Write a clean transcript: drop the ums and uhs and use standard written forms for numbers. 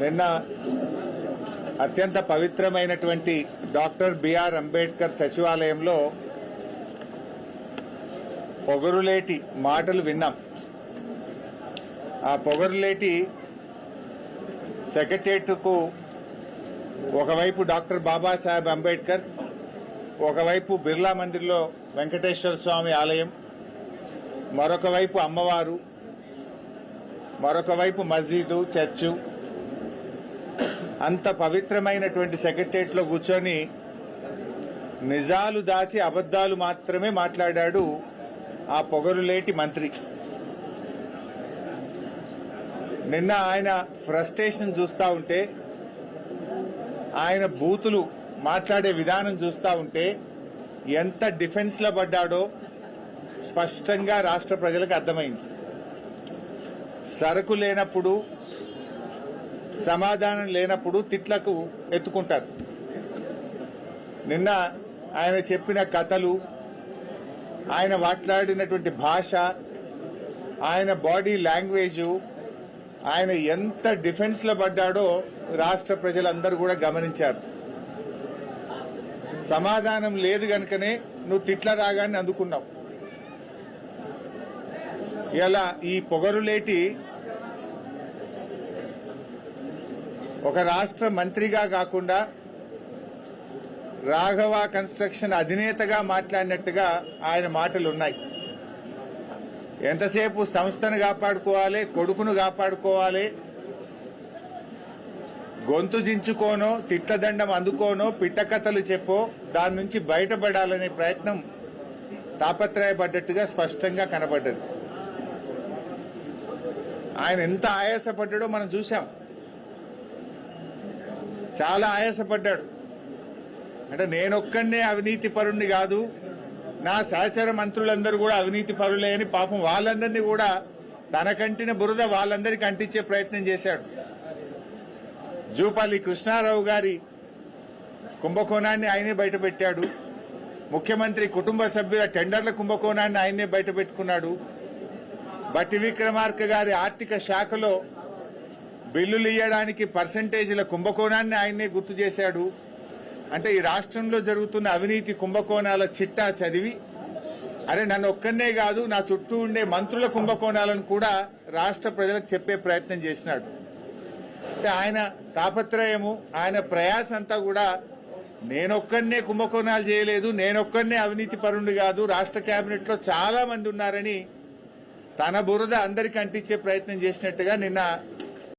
నిన్న అత్యంత పవిత్రమైనటువంటి డాక్టర్ బిఆర్ అంబేద్కర్ సచివాలయంలో పొగరులేటి మాటలు విన్నాం. ఆ పొగరులేటి సెక్రటేరియట్కు ఒకవైపు డాక్టర్ బాబాసాహెబ్ అంబేద్కర్, ఒకవైపు బిర్లా మందిర్లో వెంకటేశ్వర స్వామి ఆలయం, మరొక వైపు అమ్మవారు, మరొక వైపు మస్జిదు, చర్చు, అంత పవిత్రమైనటువంటి సెక్రటేరియట్లో కూర్చొని నిజాలు దాచి అబద్దాలు మాత్రమే మాట్లాడాడు ఆ పొగరులేటి మంత్రి. నిన్న ఆయన ఫ్రస్ట్రేషన్ చూస్తూ ఉంటే, ఆయన బూతులు మాట్లాడే విధానం చూస్తూ ఉంటే ఎంత డిఫెన్స్ లో పడ్డాడో స్పష్టంగా రాష్ట్ర ప్రజలకు అర్థమైంది. సరుకు లేనప్పుడు, సమాధానం లేనప్పుడు తిట్లకు ఎత్తుకుంటారు. నిన్న ఆయన చెప్పిన కథలు, ఆయన మాట్లాడినటువంటి భాష, ఆయన బాడీ లాంగ్వేజ్, ఆయన ఎంత డిఫెన్స్ లో పడ్డాడో రాష్ట్ర ప్రజలందరూ కూడా గమనించారు. సమాధానం లేదు గనుకనే నువ్వు తిట్ల రాగాన్ని అందుకున్నావు. ఇలా ఈ పొగరులేటి ఒక రాష్ట్ర మంత్రిగా కాకుండా రాఘవ కన్స్ట్రక్షన్ అధినేతగా మాట్లాడినట్టుగా ఆయన మాటలు ఉన్నాయి. ఎంతసేపు సంస్థను కాపాడుకోవాలి, కొడుకును కాపాడుకోవాలి, గొంతు జించుకోనో, తిట్లదండం అందుకోనో, పిట్టకథలు చెప్పో దాని నుంచి బయటపడాలనే ప్రయత్నం తాపత్రయపడ్డట్టుగా స్పష్టంగా కనబడ్డది. ఆయన ఎంత ఆయాసపడ్డాడో మనం చూశాం. చాలా ఆయాసపడ్డాడు. అంటే నేనొక్కనే అవినీతి పరుణ్ణి కాదు, నా సహచర మంత్రులందరూ కూడా అవినీతి పరులే అని పాపం వాళ్ళందరినీ కూడా తన కంటిన బురద వాళ్ళందరికీ అంటించే ప్రయత్నం చేశాడు. జూపల్లి కృష్ణారావు గారి కుంభకోణాన్ని ఆయనే బయటపెట్టాడు. ముఖ్యమంత్రి కుటుంబ సభ్యుల టెండర్ల కుంభకోణాన్ని ఆయనే బయటపెట్టుకున్నాడు. బట్టి విక్రమార్క గారి ఆర్థిక శాఖలో బిల్లులు ఇయ్యడానికి పర్సంటేజీల కుంభకోణాన్ని ఆయనే గుర్తు చేశాడు. అంటే ఈ రాష్ట్రంలో జరుగుతున్న అవినీతి కుంభకోణాల చిట్టా చదివి, అరే నన్ను ఒక్కనే కాదు నా చుట్టూ ఉండే మంత్రుల కుంభకోణాలను కూడా రాష్ట్ర ప్రజలకు చెప్పే ప్రయత్నం చేసినాడు. అంటే ఆయన తాపత్రయము, ఆయన ప్రయాస అంతా కూడా నేనొక్కనే కుంభకోణాలు చేయలేదు, నేనొక్కనే అవినీతి పరుండు కాదు, రాష్ట్ర కేబినెట్ లో చాలా మంది ఉన్నారని తన బురద అందరికీ అంటించే ప్రయత్నం చేసినట్టుగా నిన్న